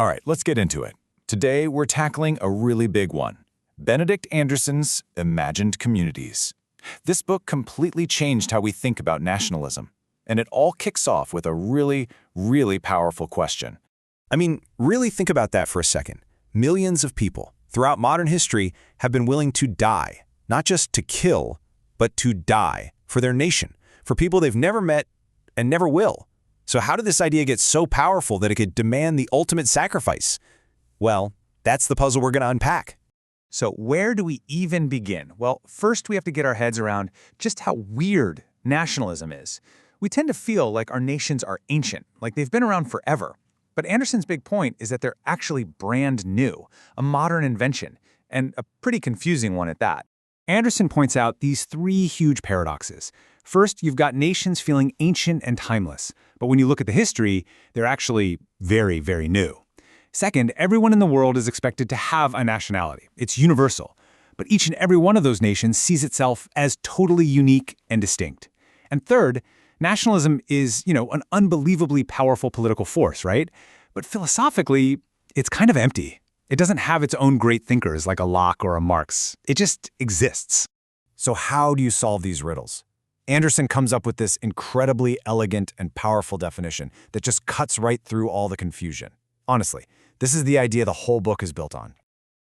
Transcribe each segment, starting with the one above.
All right, let's get into it. Today, we're tackling a really big one. Benedict Anderson's Imagined Communities. This book completely changed how we think about nationalism. And it all kicks off with a really, really powerful question. Really think about that for a second. Millions of people throughout modern history have been willing to die, not just to kill, but to die for their nation, for people they've never met and never will. So how did this idea get so powerful that it could demand the ultimate sacrifice? Well, that's the puzzle we're going to unpack. So where do we even begin? Well, first we have to get our heads around just how weird nationalism is. We tend to feel like our nations are ancient, like they've been around forever. But Anderson's big point is that they're actually brand new, a modern invention, and a pretty confusing one at that. Anderson points out these three huge paradoxes. First, you've got nations feeling ancient and timeless, but when you look at the history, they're actually very, very new. Second, everyone in the world is expected to have a nationality. It's universal. But each and every one of those nations sees itself as totally unique and distinct. And third, nationalism is, an unbelievably powerful political force, right? But philosophically, it's kind of empty. It doesn't have its own great thinkers like a Locke or a Marx. It just exists. So how do you solve these riddles? Anderson comes up with this incredibly elegant and powerful definition that just cuts right through all the confusion. Honestly, this is the idea the whole book is built on.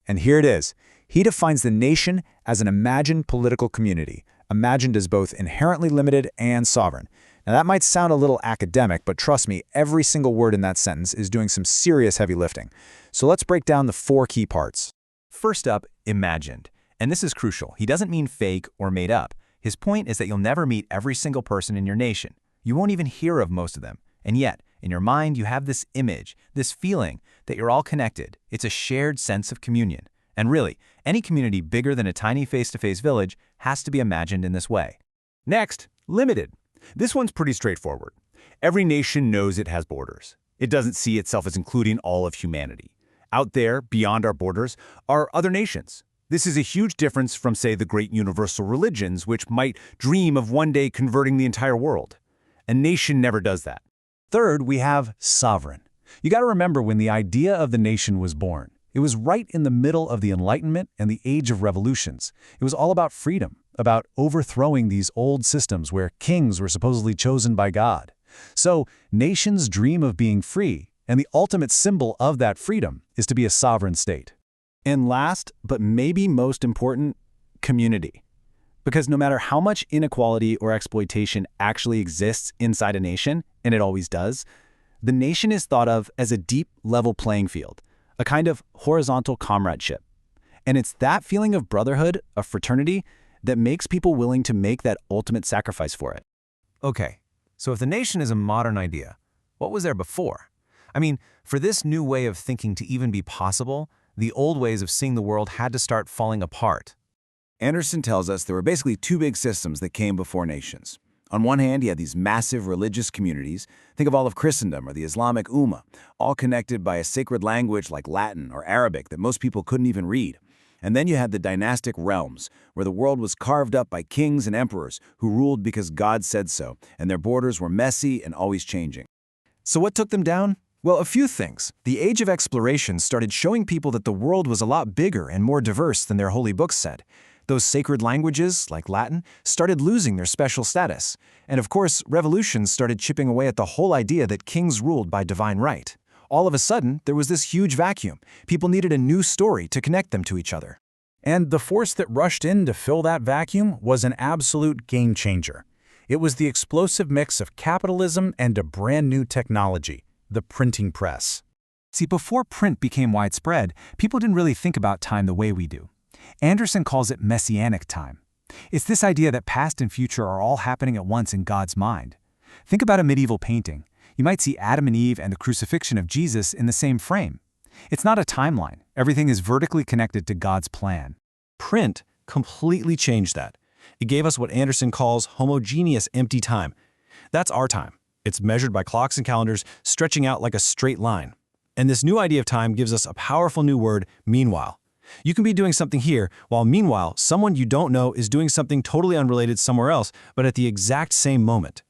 And here it is. He defines the nation as an imagined political community, imagined as both inherently limited and sovereign. Now that might sound a little academic, but trust me, every single word in that sentence is doing some serious heavy lifting. So let's break down the four key parts. First up, imagined. And this is crucial. He doesn't mean fake or made up. His point is that you'll never meet every single person in your nation. You won't even hear of most of them. And yet, in your mind, you have this image, this feeling that you're all connected. It's a shared sense of communion. And really, any community bigger than a tiny face-to-face village has to be imagined in this way. Next, limited. This one's pretty straightforward. Every nation knows it has borders. It doesn't see itself as including all of humanity. Out there, beyond our borders, are other nations. This is a huge difference from, say, the great universal religions, which might dream of one day converting the entire world. A nation never does that. Third, we have sovereign. You got to remember when the idea of the nation was born. It was right in the middle of the Enlightenment and the Age of Revolutions. It was all about freedom, about overthrowing these old systems where kings were supposedly chosen by God. So, nations dream of being free, and the ultimate symbol of that freedom is to be a sovereign state. And last, but maybe most important, community. Because no matter how much inequality or exploitation actually exists inside a nation, and it always does, the nation is thought of as a deep, level playing field, a kind of horizontal comradeship. And it's that feeling of brotherhood, of fraternity, that makes people willing to make that ultimate sacrifice for it. Okay, so if the nation is a modern idea, what was there before? For this new way of thinking to even be possible, the old ways of seeing the world had to start falling apart. Anderson tells us there were basically two big systems that came before nations. On one hand, you had these massive religious communities. Think of all of Christendom or the Islamic Ummah, all connected by a sacred language like Latin or Arabic that most people couldn't even read. And then you had the dynastic realms, where the world was carved up by kings and emperors who ruled because God said so, and their borders were messy and always changing. So what took them down? Well, a few things. The age of exploration started showing people that the world was a lot bigger and more diverse than their holy books said. Those sacred languages, like Latin, started losing their special status. And of course, revolutions started chipping away at the whole idea that kings ruled by divine right. All of a sudden, there was this huge vacuum. People needed a new story to connect them to each other. And the force that rushed in to fill that vacuum was an absolute game changer. It was the explosive mix of capitalism and a brand new technology, the printing press. See, before print became widespread, people didn't really think about time the way we do. Anderson calls it messianic time. It's this idea that past and future are all happening at once in God's mind. Think about a medieval painting. You might see Adam and Eve and the crucifixion of Jesus in the same frame. It's not a timeline. Everything is vertically connected to God's plan. Print completely changed that. It gave us what Anderson calls homogeneous empty time. That's our time. It's measured by clocks and calendars stretching out like a straight line. And this new idea of time gives us a powerful new word, meanwhile. You can be doing something here, while meanwhile, someone you don't know is doing something totally unrelated somewhere else, but at the exact same moment.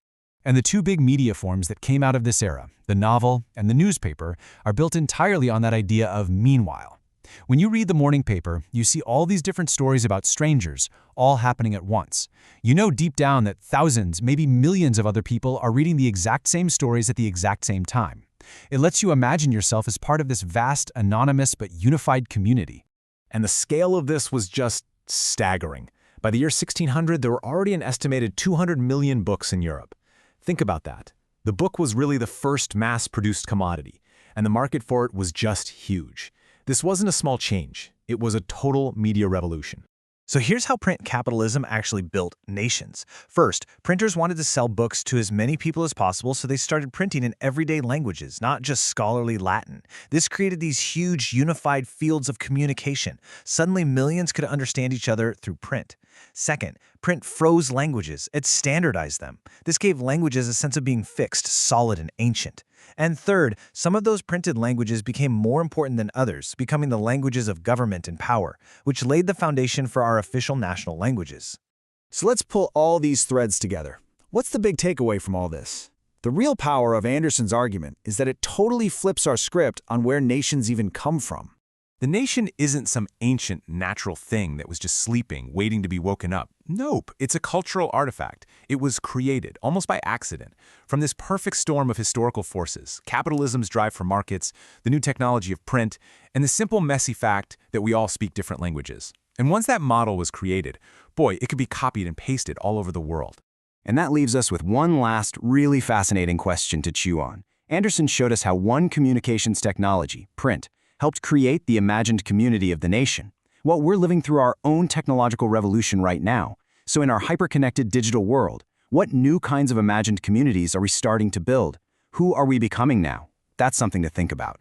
And the two big media forms that came out of this era, the novel and the newspaper, are built entirely on that idea of meanwhile. When you read the morning paper, you see all these different stories about strangers, all happening at once. You know deep down that thousands, maybe millions of other people are reading the exact same stories at the exact same time. It lets you imagine yourself as part of this vast, anonymous but unified community. And the scale of this was just staggering. By the year 1600, there were already an estimated 200 million books in Europe. Think about that. The book was really the first mass-produced commodity, and the market for it was just huge. This wasn't a small change. It was a total media revolution. So here's how print capitalism actually built nations. First, printers wanted to sell books to as many people as possible, so they started printing in everyday languages, not just scholarly Latin. This created these huge, unified fields of communication. Suddenly, millions could understand each other through print. Second, print froze languages. It standardized them. This gave languages a sense of being fixed, solid, and ancient. And third, some of those printed languages became more important than others, becoming the languages of government and power, which laid the foundation for our official national languages. So let's pull all these threads together. What's the big takeaway from all this? The real power of Anderson's argument is that it totally flips our script on where nations even come from. The nation isn't some ancient, natural thing that was just sleeping, waiting to be woken up. Nope, it's a cultural artifact. It was created, almost by accident, from this perfect storm of historical forces, capitalism's drive for markets, the new technology of print, and the simple, messy fact that we all speak different languages. And once that model was created, boy, it could be copied and pasted all over the world. And that leaves us with one last, really fascinating question to chew on. Anderson showed us how one communications technology, print, helped create the imagined community of the nation. Well, we're living through our own technological revolution right now. So in our hyper-connected digital world, what new kinds of imagined communities are we starting to build? Who are we becoming now? That's something to think about.